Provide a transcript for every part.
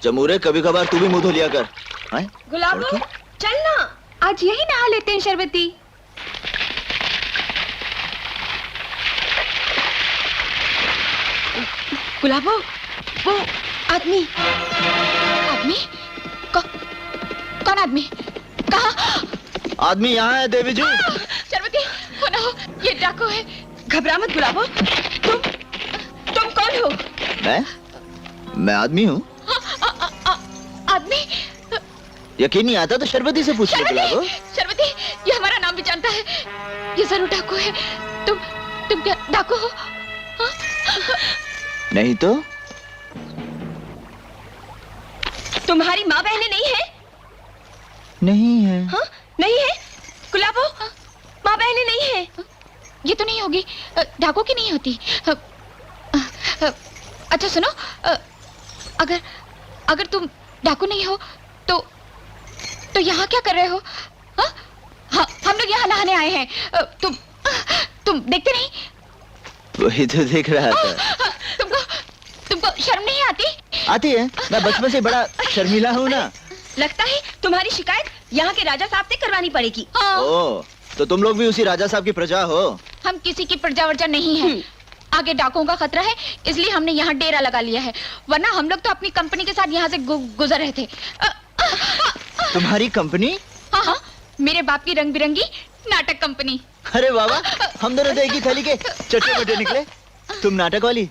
चमूरे, कभी कभार तू भी मुंह धो लिया कर। गुलाबो, चल ना, आज यही नहा लेते हैं शरबती। गुलाबो, वो आदमी कौन आदमी? कहाँ? आदमी यहाँ है देवी जी। शरबती, ना हो, ये डाकू है। घबरा मत गुलाबो। तुम कौन हो? मैं आदमी हूँ। आदमी? यकीन नहीं आता तो शरबती से पूछ लो गुलाबो। शरबती, ये हमारा नाम भी जानता है। ये जरूर डाकू है। तुम क्या डाकू हो? नहीं तो? तुम्हारी माँ बहनें नहीं है? नहीं है। हाँ? नहीं है? गुलाबो, माँ बहनें नहीं है? ये तो नहीं होगी, डाकू की नहीं होती। अच्छा सुनो, अगर तुम डाकू नहीं हो तो यहाँ क्या कर रहे हो? हाँ, हम लोग यहाँ नहाने आए हैं। तुम देखते नहीं? वही तो देख रहा था। तुमको शर्म नहीं आती? आती है, मैं बचपन से बड़ा शर्मीला हूँ ना। लगता है तुम्हारी शिकायत यहाँ के राजा साहब से करवानी पड़ेगी। ओह, तो तुम लोग भी उसी राजा साहब की प्रजा हो? हम किसी की प्रजा वर्जा नहीं है। आगे डाकुओं का खतरा है, इसलिए हमने यहाँ डेरा लगा लिया है, वरना हम लोग तो अपनी कंपनी के साथ यहाँ से गुजर रहे थे। तुम्हारी कंपनी? हाँ, मेरे बाप की रंग बिरंगी नाटक कंपनी। अरे बाबा, हम दोनों तो एक ही थाली के चट्टे बट्टे निकले। तुम नाटक वाली,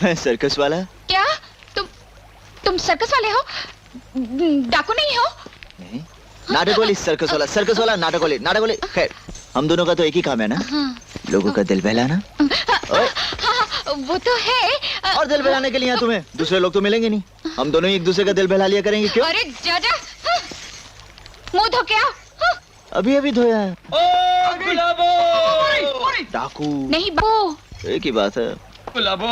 मैं सर्कस वाला। क्या? तुम सर्कस वाले हो? डाकू नहीं हो? नहीं, नाटक वाली सर्कस वाला नाटक वाली। खैर, हम दोनों का तो एक ही काम है ना। लोगों का दिल बहलाना। हाँ, वो तो है। और दिल बहलाने के लिए यहाँ तुम्हें दूसरे लोग तो मिलेंगे नहीं। हम दोनों ही एक दूसरे का दिल बहला लिया करेंगे। क्यों? अरे जा मुंह धो के आओ। अभी धोया है। ओ गुलाबो! डाकू नहीं बापू, एक ही बात है। गुलाबो,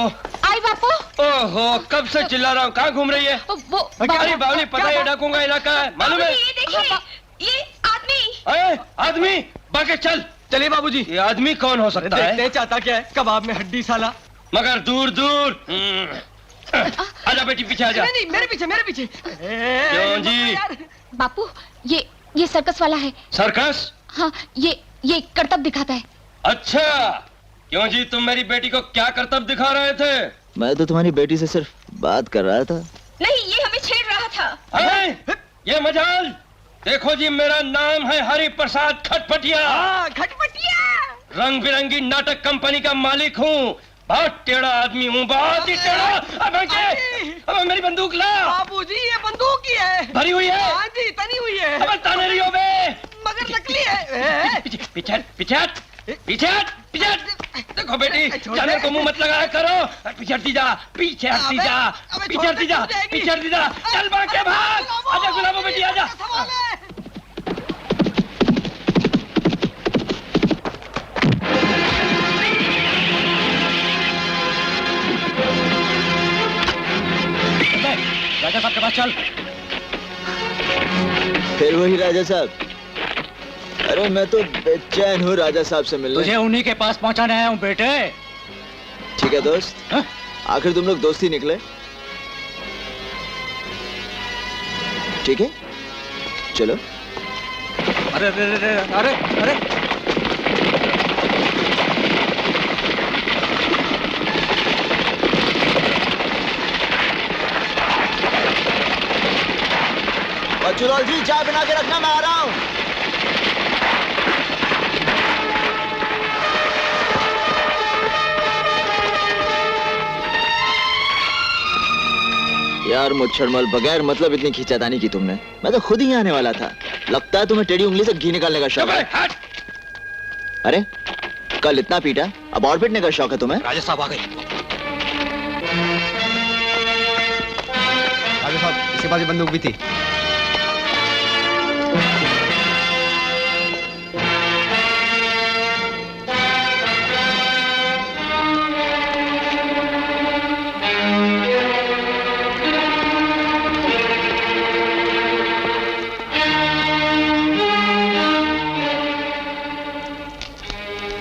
आई बापू। ओहो, कब से चिल्ला रहा हूँ, कहाँ घूम रही है? वो अरे बावली, पता है डाकुओं का इलाका है, मालूम है? ये देखिए, ये आदमी। अरे आदमी, बाके चल। चलिए बाबूजी। ये आदमी कौन हो सकता है? देखते चाहता क्या है, कबाब में हड्डी साला। मगर दूर दूर। आजा बेटी, पीछे आजा। नहीं, मेरे पीछे। क्यों जी? बापू, ये सर्कस वाला है। सर्कस? हाँ, ये करतब दिखाता है। अच्छा, क्यों जी, तुम मेरी बेटी को क्या करतब दिखा रहे थे? मैं तो तुम्हारी बेटी से सिर्फ बात कर रहा था। नहीं, ये हमें छेड़ रहा था। ये मजाल देखो जी, मेरा नाम है हरि प्रसाद खटपटिया। खटपटिया। रंग बिरंगी नाटक कंपनी का मालिक हूँ। बहुत टेढ़ा आदमी हूँ, बहुत ही टेढ़ा। अब मेरी बंदूक ला। बाबूजी, ये बंदूक ही है। भरी हुई है? हाँ जी, तनी हुई है। अब ताने रही हो बे। मगर नकली है। पीछे देखो बेटी, जानवर को मुंह मत लगाया करो। पीछे हटती जा। चल बाके भाग। आजा गुलाबो बेटी, आजा। राजा साहब के पास चल। फिर वही राजा साहब? अरे मैं तो बेचैन हूँ राजा साहब से मिलने। तुझे उन्हीं के पास पहुंचाने आया हूँ बेटे। ठीक है दोस्त, आखिर तुम लोग दोस्ती निकले। ठीक है, चलो। अरे बच्चूलाल जी, चाय बना के रखना, मैं आ रहा हूँ। यार मुच्छड़मल, बगैर मतलब इतनी खींचातानी की तुमने। मैं तो खुद ही आने वाला था। लगता है तुम्हें टेढ़ी उंगली से घी निकालने का शौक है। अरे कल इतना पीटा, अब और पीटने का शौक है तुम्हें? राजा साहब आ गए। राजा साहब, इसके पास बंदूक भी थी।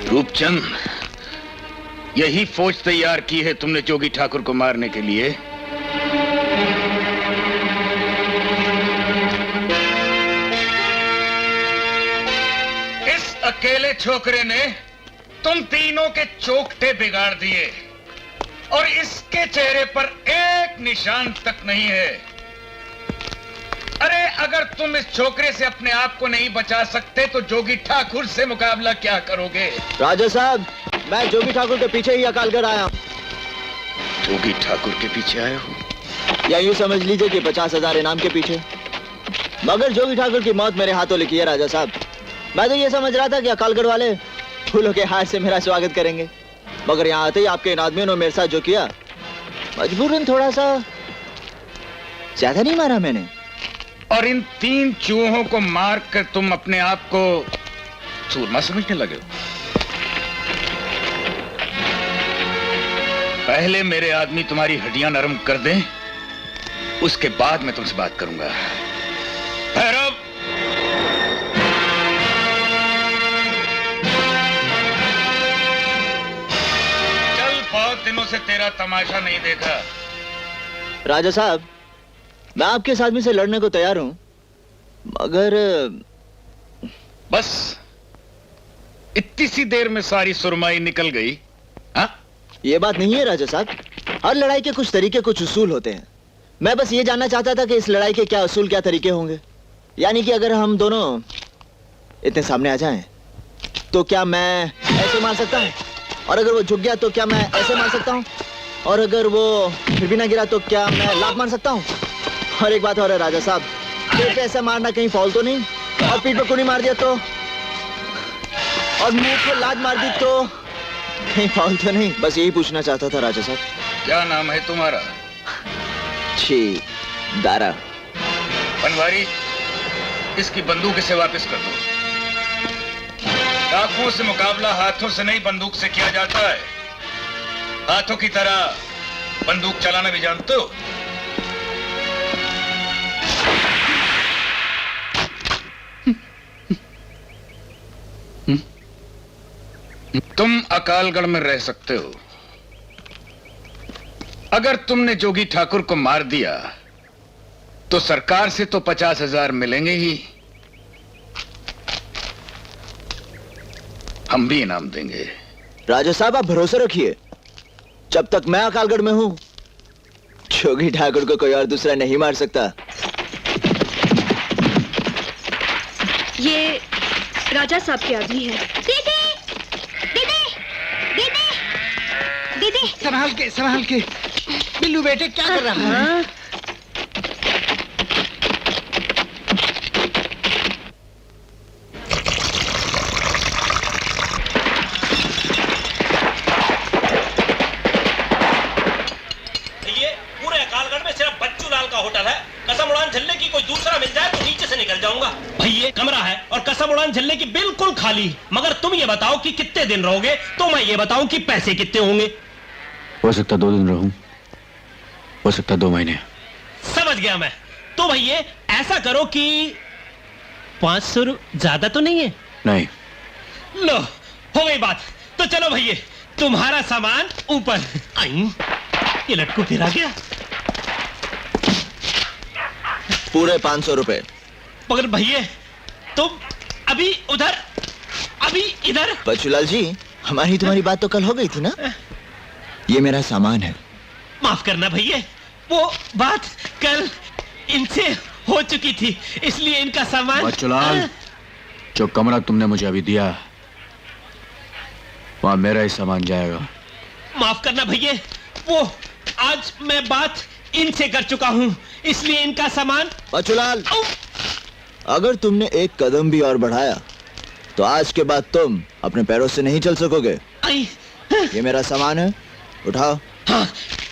रूपचंद, यही फौज तैयार की है तुमने जोगी ठाकुर को मारने के लिए? अकेले छोकरे ने तुम तीनों के चोखटे बिगाड़ दिए और इसके चेहरे पर एक निशान तक नहीं है। अरे अगर तुम इस छोकरे से अपने आप को नहीं बचा सकते तो जोगी ठाकुर से मुकाबला क्या करोगे? राजा साहब, मैं जोगी ठाकुर के पीछे ही अकालगढ़ आया। जोगी ठाकुर के पीछे आए हो? या यूं समझ लीजिए कि 50,000 इनाम के पीछे। मगर जोगी ठाकुर की मौत मेरे हाथों लिखी है राजा साहब। मैं तो ये समझ रहा था कि अकालगढ़ वाले फूलों के हार से मेरा स्वागत करेंगे, मगर यहाँ आते ही आपके इन आदमियों ने मेरे साथ जो किया, मजबूरन थोड़ा सा ज्यादा नहीं मारा मैंने। और इन 3 चूहों को मार कर तुम अपने आप को सूरमा समझने लगे हो? पहले मेरे आदमी तुम्हारी हड्डियां नरम कर दें, उसके बाद मैं तुमसे बात करूंगा। भैरव, चल, बहुत दिनों से तेरा तमाशा नहीं देखा। राजा साहब, मैं आपके इस आदमी से लड़ने को तैयार हूं, मगर बस इतनी सी देर में सारी सुरमाई निकल गई? हाँ? ये बात नहीं है राजा साहब। हर लड़ाई के कुछ तरीके, कुछ उसूल होते हैं। मैं बस ये जानना चाहता था कि इस लड़ाई के क्या उसूल, क्या तरीके होंगे। यानी कि अगर हम दोनों इतने सामने आ जाएं, तो क्या मैं ऐसे मार सकता हूं? और अगर वो झुक गया तो क्या मैं ऐसे मार सकता हूं? और अगर वो फिर भी ना गिरा तो क्या मैं लात मार सकता हूं? और एक बात और है राजा साहब, पेट पे ऐसा मारना कहीं फॉल तो नहीं? और पीठ पे कुनी मार दिया तो? और मुंह पे लात मार दी तो कहीं फॉल तो नहीं? बस यही पूछना चाहता था राजा साहब। क्या नाम है तुम्हारा? छी, दारा। बनवारी, इसकी बंदूक इसे वापस कर दो। आंखों से मुकाबला हाथों से नहीं, बंदूक से किया जाता है। हाथों की तरह बंदूक चलाना भी जानते हो? तुम अकालगढ़ में रह सकते हो। अगर तुमने जोगी ठाकुर को मार दिया तो सरकार से तो 50,000 मिलेंगे ही, हम भी इनाम देंगे। राजा साहब, आप भरोसा रखिए, जब तक मैं अकालगढ़ में हूं, जोगी ठाकुर को कोई और दूसरा नहीं मार सकता। ये राजा साहब के आदमी है। दीदी, दीदी, दीदी, दीदी। संभाल के। बिल्लू बेटे, क्या कर रहा है? पूरे अकालगढ़ में सिर्फ बच्चू लाल का होटल है। कसम उड़ान झल्ले की कोई दूसरा मिल जाए तो नीचे से निकल जाऊंगा। भाई ये कमरा है और कसम उड़ान झल्ले की बिल्कुल खाली। मगर तुम ये बताओ कि कितने दिन रहोगे, तो मैं ये बताऊं कि पैसे कितने होंगे। हो सकता 2 दिन रहूं, हो सकता 2 महीने। समझ गया मैं। तो भैया ऐसा करो कि 500 ज्यादा तो नहीं है? नहीं। लो, हो गई बात। तो चलो भैया, तुम्हारा सामान ऊपर। आई, ये लटकू फिर आ गया। पूरे 500 रुपए। मगर भैया तुम अभी उधर, अभी इधर। बच्चूलाल जी, हमारी तुम्हारी बात तो कल हो गई थी ना? ये मेरा सामान है। माफ करना भैया, वो बात कल इनसे हो चुकी थी, इसलिए इनका सामान। बच्चूलाल, जो कमरा तुमने मुझे अभी दिया, वहां मेरा ही सामान जाएगा। माफ करना भैया, वो आज मैं बात इनसे कर चुका हूं, इसलिए इनका सामान। बच्चूलाल, अगर तुमने एक कदम भी और बढ़ाया तो आज के बाद तुम अपने पैरों से नहीं चल सकोगे। आई, ये मेरा सामान है, उठाओ। हाँ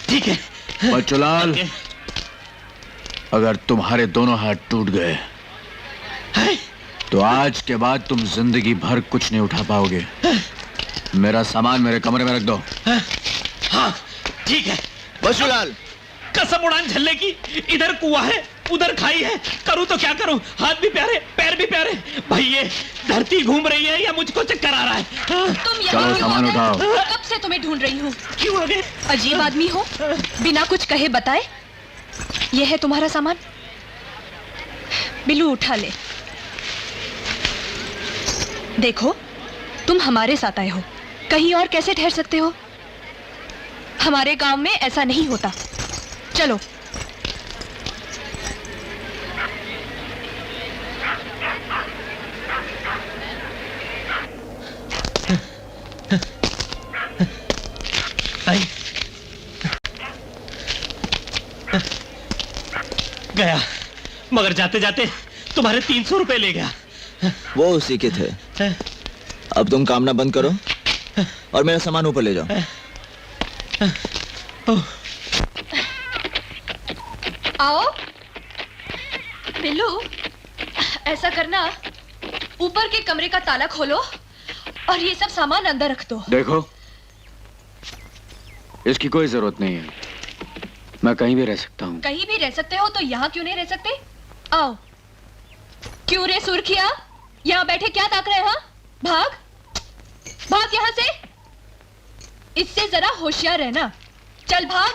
ठीक है। बच्चूलाल, अगर तुम्हारे दोनों हाथ टूट गए है? तो आज के बाद तुम जिंदगी भर कुछ नहीं उठा पाओगे। मेरा सामान मेरे कमरे में रख दो। हाँ ठीक है। बच्चूलाल, कसम उड़ान झल्ले की, इधर कुआं है, उधर खाई है, करूं तो क्या करूं? हाथ भी प्यारे, पैर भी प्यारे। भाई ये धरती घूम रही है या मुझको चक्कर आ रहा है? तुम चलो यहाँ सामान क्यों आ उठाओ। गए? कब से तुम्हें ढूंढ रही हूँ। क्यों आ गए? अजीब आदमी हो, बिना कुछ कहे बताए। यह है तुम्हारा सामान, बिल्लू उठा ले। देखो, तुम हमारे साथ आए हो, कहीं और कैसे ठहर सकते हो? हमारे गांव में ऐसा नहीं होता। चलो। आई गया, मगर जाते जाते तुम्हारे 300 रुपए ले गया। वो उसी के थे। अब तुम कामना बंद करो और मेरा सामान ऊपर ले जाओ। आओ बिल्लू, ऐसा करना, ऊपर के कमरे का ताला खोलो और ये सब सामान अंदर रख दो। देखो, इसकी कोई जरूरत नहीं है, मैं कहीं भी रह सकता हूँ। कहीं भी रह सकते हो तो यहाँ क्यों नहीं रह सकते? आओ। क्यों रे सुर्खिया, यहाँ बैठे क्या ताक रहे हैं? भाग भाग यहाँ से। इससे जरा होशियार रहना। चल भाग।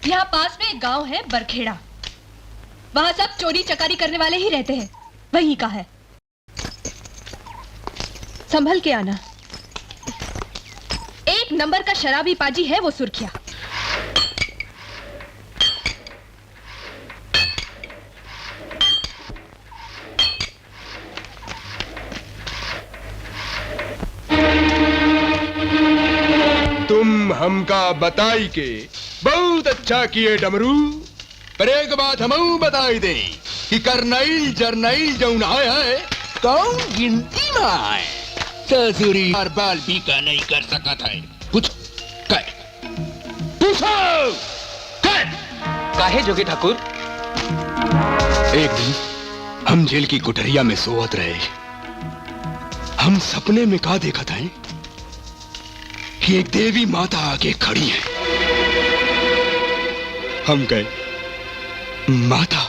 यहाँ पास में एक गांव है बरखेड़ा, वहां सब चोरी चकारी करने वाले ही रहते हैं, वहीं का है। संभल के आना। एक नंबर का शराबी पाजी है वो सुर्खिया। तुम हमका बताई के बहुत अच्छा किए डमरू, पर एक बात हमऊ बताई दे कि करनैल जरनैल जौन है कौन गिनती में है। ससुरी हर बाल भी का नहीं कर सकत है। पूछो पूछो काहे जोगी ठाकुर? एक दिन हम जेल की कुटरिया में सोवत रहे। हम सपने में का देखा था कि एक देवी माता आके खड़ी है। हम गए, माता